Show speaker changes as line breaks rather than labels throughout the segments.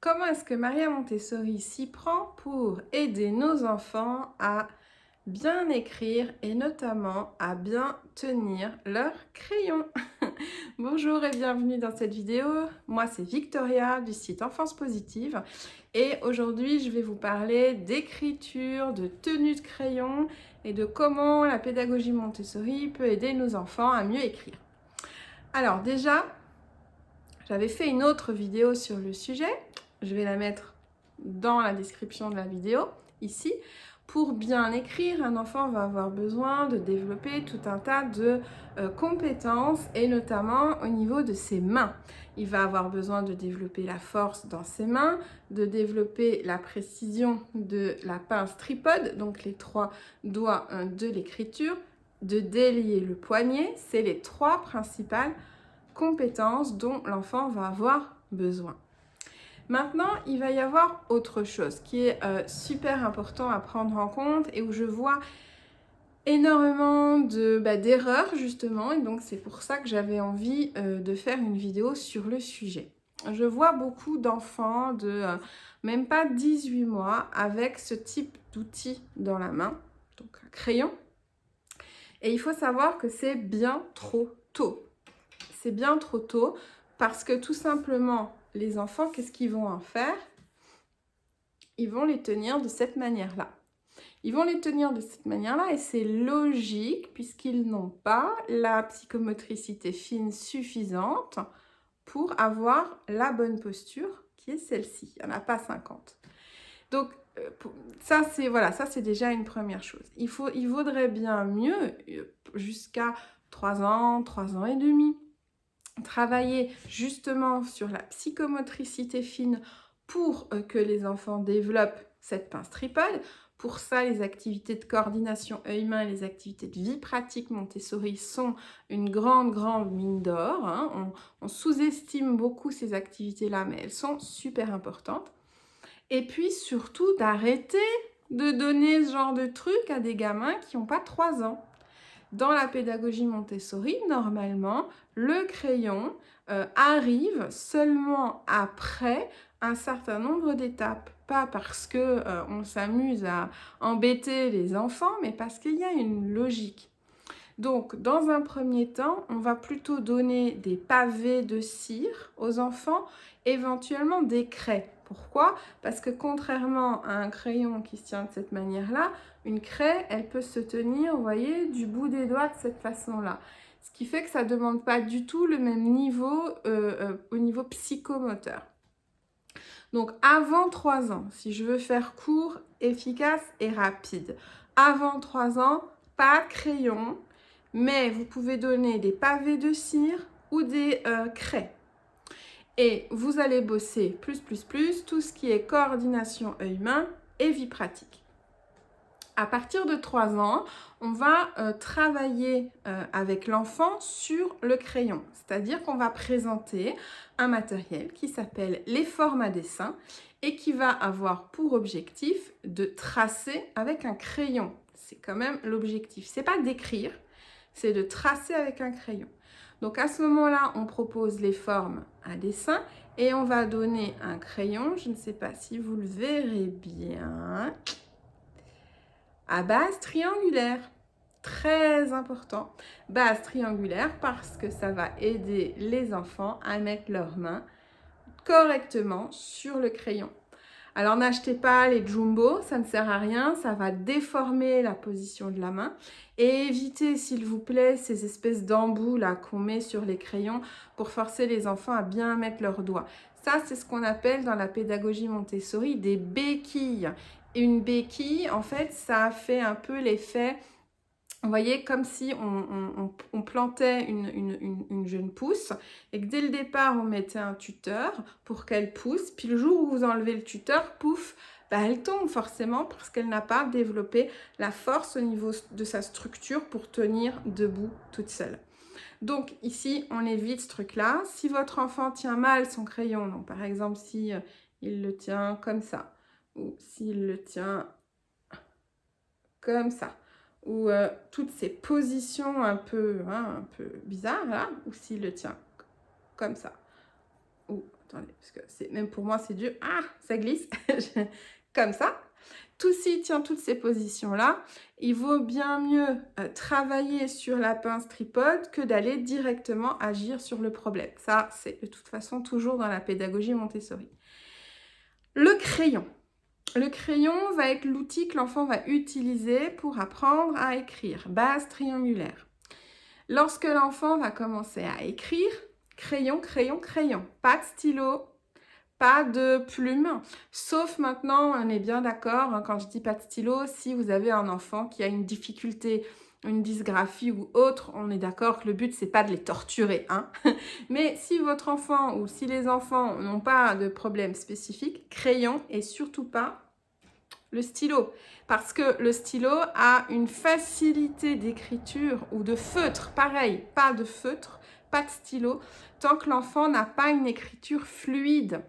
comment est-ce que Maria Montessori s'y prend pour aider nos enfants à bien écrire et notamment à bien tenir leur crayon. Bonjour et bienvenue dans cette vidéo. Moi c'est Victoria du site Enfance Positive et aujourd'hui je vais vous parler d'écriture, de tenue de crayon et de comment la pédagogie Montessori peut aider nos enfants à mieux écrire. Alors déjà, j'avais fait une autre vidéo sur le sujet. Je vais la mettre dans la description de la vidéo, ici. Pour bien écrire, un enfant va avoir besoin de développer tout un tas de compétences et notamment au niveau de ses mains. Il va avoir besoin de développer la force dans ses mains, de développer la précision de la pince tripode, donc les 3 doigts de l'écriture, de délier le poignet. C'est les 3 principales compétences dont l'enfant va avoir besoin. Maintenant, il va y avoir autre chose qui est super important à prendre en compte et où je vois énormément d'erreurs justement, et donc c'est pour ça que j'avais envie de faire une vidéo sur le sujet. Je vois beaucoup d'enfants de même pas 18 mois avec ce type d'outil dans la main, donc un crayon, et il faut savoir que c'est bien trop tôt. C'est bien trop tôt parce que tout simplement, les enfants, qu'est-ce qu'ils vont en faire? Ils vont les tenir de cette manière-là. Ils vont les tenir de cette manière-là et c'est logique puisqu'ils n'ont pas la psychomotricité fine suffisante pour avoir la bonne posture qui est celle-ci. Il n'y en a pas 50. Donc, ça c'est déjà une première chose. Il vaudrait bien mieux, jusqu'à 3 ans, 3 ans et demi, travailler justement sur la psychomotricité fine pour que les enfants développent cette pince tripode. Pour ça, les activités de coordination œil-main et les activités de vie pratique Montessori sont une grande mine d'or. Hein. On sous-estime beaucoup ces activités-là, mais elles sont super importantes. Et puis surtout, d'arrêter de donner ce genre de trucs à des gamins qui n'ont pas 3 ans. Dans la pédagogie Montessori, normalement, le crayon arrive seulement après un certain nombre d'étapes. Pas parce qu'on s'amuse à embêter les enfants, mais parce qu'il y a une logique. Donc, dans un premier temps, on va plutôt donner des pavés de cire aux enfants, éventuellement des craies. Pourquoi? Parce que contrairement à un crayon qui se tient de cette manière-là, une craie, elle peut se tenir, vous voyez, du bout des doigts de cette façon-là. Ce qui fait que ça ne demande pas du tout le même niveau au niveau psychomoteur. Donc, avant 3 ans, si je veux faire court, efficace et rapide, avant 3 ans, pas de crayon, mais vous pouvez donner des pavés de cire ou des craies. Et vous allez bosser plus, tout ce qui est coordination œil-main et vie pratique. À partir de 3 ans, on va travailler avec l'enfant sur le crayon. C'est-à-dire qu'on va présenter un matériel qui s'appelle les formes à dessin et qui va avoir pour objectif de tracer avec un crayon. C'est quand même l'objectif. C'est pas d'écrire, c'est de tracer avec un crayon. Donc à ce moment-là, on propose les formes à dessin et on va donner un crayon. Je ne sais pas si vous le verrez bien. À base triangulaire. Très important. Base triangulaire parce que ça va aider les enfants à mettre leurs mains correctement sur le crayon. Alors n'achetez pas les jumbo, ça ne sert à rien, ça va déformer la position de la main. Et évitez s'il vous plaît ces espèces d'embouts là qu'on met sur les crayons pour forcer les enfants à bien mettre leurs doigts. Ça c'est ce qu'on appelle dans la pédagogie Montessori des béquilles. Une béquille, en fait, ça a fait un peu l'effet, vous voyez, comme si on plantait une jeune pousse et que dès le départ, on mettait un tuteur pour qu'elle pousse. Puis le jour où vous enlevez le tuteur, pouf, elle tombe forcément parce qu'elle n'a pas développé la force au niveau de sa structure pour tenir debout toute seule. Donc ici, on évite ce truc-là. Si votre enfant tient mal son crayon, donc par exemple, si il le tient comme ça, ou s'il le tient comme ça, ou toutes ces positions un peu bizarres, là, ou s'il le tient comme ça, ou attendez, parce que même pour moi c'est dur, ah, ça glisse, comme ça. Tout s'il tient toutes ces positions-là, il vaut bien mieux travailler sur la pince tripode que d'aller directement agir sur le problème. Ça, c'est de toute façon toujours dans la pédagogie Montessori. Le crayon. Le crayon va être l'outil que l'enfant va utiliser pour apprendre à écrire. Base triangulaire. Lorsque l'enfant va commencer à écrire, crayon, crayon, crayon. Pas de stylo, pas de plume, sauf maintenant, on est bien d'accord, hein, quand je dis pas de stylo, si vous avez un enfant qui a une difficulté, une dysgraphie ou autre, on est d'accord que le but, c'est pas de les torturer. Hein. Mais si votre enfant ou si les enfants n'ont pas de problème spécifique, crayon et surtout pas le stylo. Parce que le stylo a une facilité d'écriture ou de feutre, pareil, pas de feutre, pas de stylo, tant que l'enfant n'a pas une écriture fluide.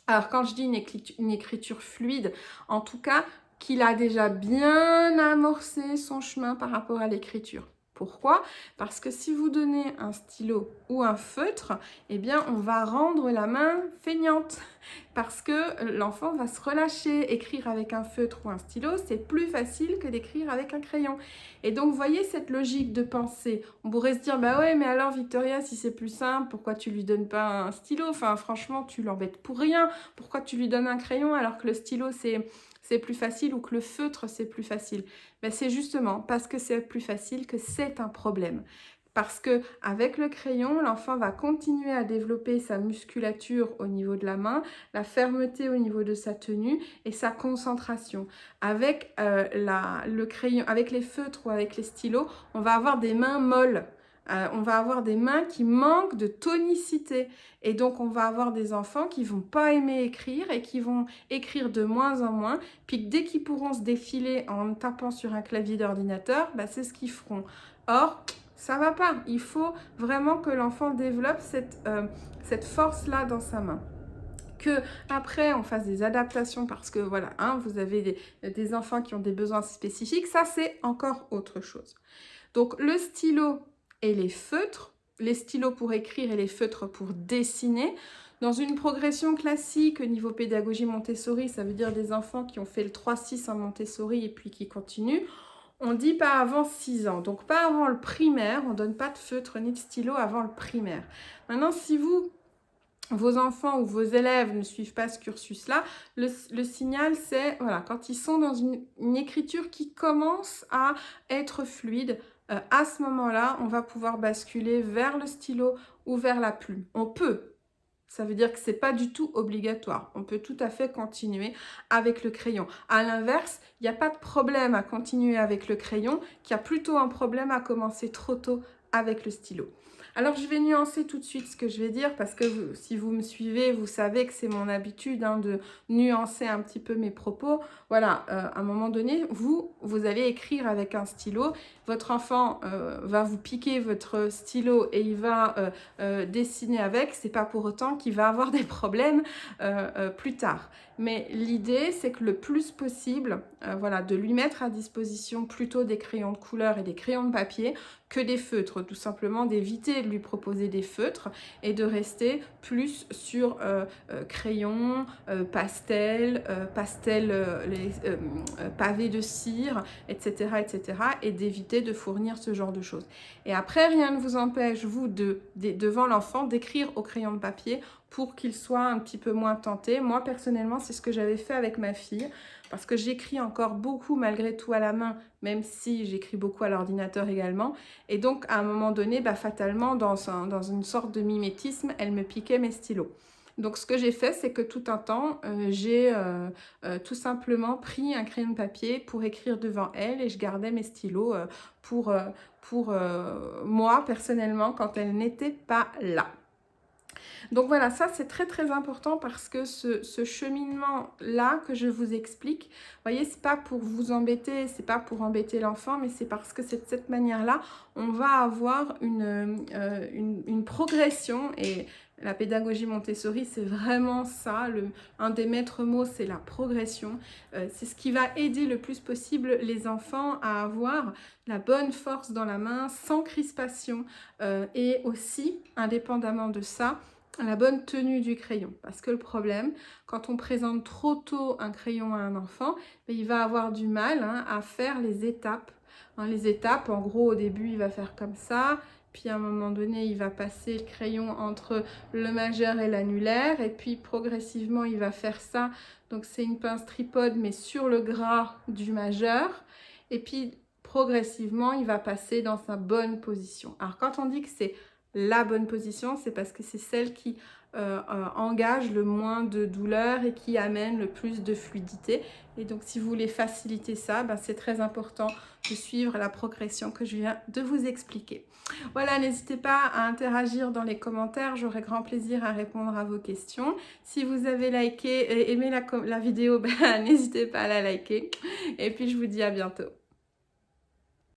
Alors, quand je dis une écriture fluide, en tout cas, qu'il a déjà bien amorcé son chemin par rapport à l'écriture. Pourquoi? Parce que si vous donnez un stylo ou un feutre, eh bien, on va rendre la main feignante. Parce que l'enfant va se relâcher. Écrire avec un feutre ou un stylo, c'est plus facile que d'écrire avec un crayon. Et donc, vous voyez cette logique de pensée. On pourrait se dire, bah ouais, mais alors Victoria, si c'est plus simple, pourquoi tu lui donnes pas un stylo? Enfin, franchement, tu l'embêtes pour rien. Pourquoi tu lui donnes un crayon alors que le stylo, c'est plus facile ou que le feutre, c'est plus facile? Ben, c'est justement parce que c'est plus facile que c'est un problème. Parce que avec le crayon, l'enfant va continuer à développer sa musculature au niveau de la main, la fermeté au niveau de sa tenue et sa concentration. Avec le crayon, avec les feutres ou avec les stylos, on va avoir des mains molles. On va avoir des mains qui manquent de tonicité. Et donc, on va avoir des enfants qui vont pas aimer écrire et qui vont écrire de moins en moins. Puis dès qu'ils pourront se défiler en tapant sur un clavier d'ordinateur, bah, c'est ce qu'ils feront. Or, ça va pas. Il faut vraiment que l'enfant développe cette force-là dans sa main. Que après on fasse des adaptations parce que voilà, hein, vous avez des enfants qui ont des besoins spécifiques, ça c'est encore autre chose. Donc le stylo et les feutres, les stylos pour écrire et les feutres pour dessiner. Dans une progression classique au niveau pédagogie Montessori, ça veut dire des enfants qui ont fait le 3-6 en Montessori et puis qui continuent. On dit pas avant 6 ans, donc pas avant le primaire, on ne donne pas de feutre ni de stylo avant le primaire. Maintenant, si vos enfants ou vos élèves ne suivent pas ce cursus-là, le signal c'est, voilà, quand ils sont dans une écriture qui commence à être fluide, à ce moment-là, on va pouvoir basculer vers le stylo ou vers la plume. On peut. Ça veut dire que ce n'est pas du tout obligatoire. On peut tout à fait continuer avec le crayon. À l'inverse, il n'y a pas de problème à continuer avec le crayon, qu'il y a plutôt un problème à commencer trop tôt avec le stylo. Alors, je vais nuancer tout de suite ce que je vais dire parce que si vous me suivez, vous savez que c'est mon habitude de nuancer un petit peu mes propos. Voilà, à un moment donné, vous allez écrire avec un stylo. Votre enfant va vous piquer votre stylo et il va dessiner avec. C'est pas pour autant qu'il va avoir des problèmes plus tard. Mais l'idée, c'est que le plus possible, voilà, de lui mettre à disposition plutôt des crayons de couleur et des crayons de papier que des feutres, tout simplement d'éviter de lui proposer des feutres et de rester plus sur crayon, pastel, pavés de cire, etc., etc., et d'éviter de fournir ce genre de choses. Et après, rien ne vous empêche, vous, devant l'enfant, d'écrire au crayon de papier pour qu'il soit un petit peu moins tenté. Moi, personnellement, c'est ce que j'avais fait avec ma fille, parce que j'écris encore beaucoup malgré tout à la main, même si j'écris beaucoup à l'ordinateur également. Et donc, à un moment donné, fatalement, dans une sorte de mimétisme, elle me piquait mes stylos. Donc, ce que j'ai fait, c'est que tout un temps, j'ai tout simplement pris un crayon de papier pour écrire devant elle et je gardais mes stylos pour moi, personnellement, quand elle n'était pas là. Donc voilà, ça c'est très très important parce que ce cheminement-là que je vous explique, vous voyez, c'est pas pour vous embêter, c'est pas pour embêter l'enfant, mais c'est parce que c'est de cette manière-là, on va avoir une progression et la pédagogie Montessori, c'est vraiment ça, un des maîtres mots, c'est la progression. C'est ce qui va aider le plus possible les enfants à avoir la bonne force dans la main, sans crispation et aussi, indépendamment de ça, la bonne tenue du crayon. Parce que le problème, quand on présente trop tôt un crayon à un enfant, il va avoir du mal à faire les étapes. Les étapes, en gros, au début, il va faire comme ça. Puis à un moment donné, il va passer le crayon entre le majeur et l'annulaire. Et puis progressivement, il va faire ça. Donc c'est une pince tripode, mais sur le gras du majeur. Et puis progressivement, il va passer dans sa bonne position. Alors quand on dit que c'est la bonne position, c'est parce que c'est celle qui engage le moins de douleur et qui amène le plus de fluidité. Et donc si vous voulez faciliter ça, c'est très important de suivre la progression que je viens de vous expliquer. Voilà, n'hésitez pas à interagir dans les commentaires, j'aurai grand plaisir à répondre à vos questions. Si vous avez liké et aimé la vidéo, n'hésitez pas à la liker. Et puis je vous dis à bientôt.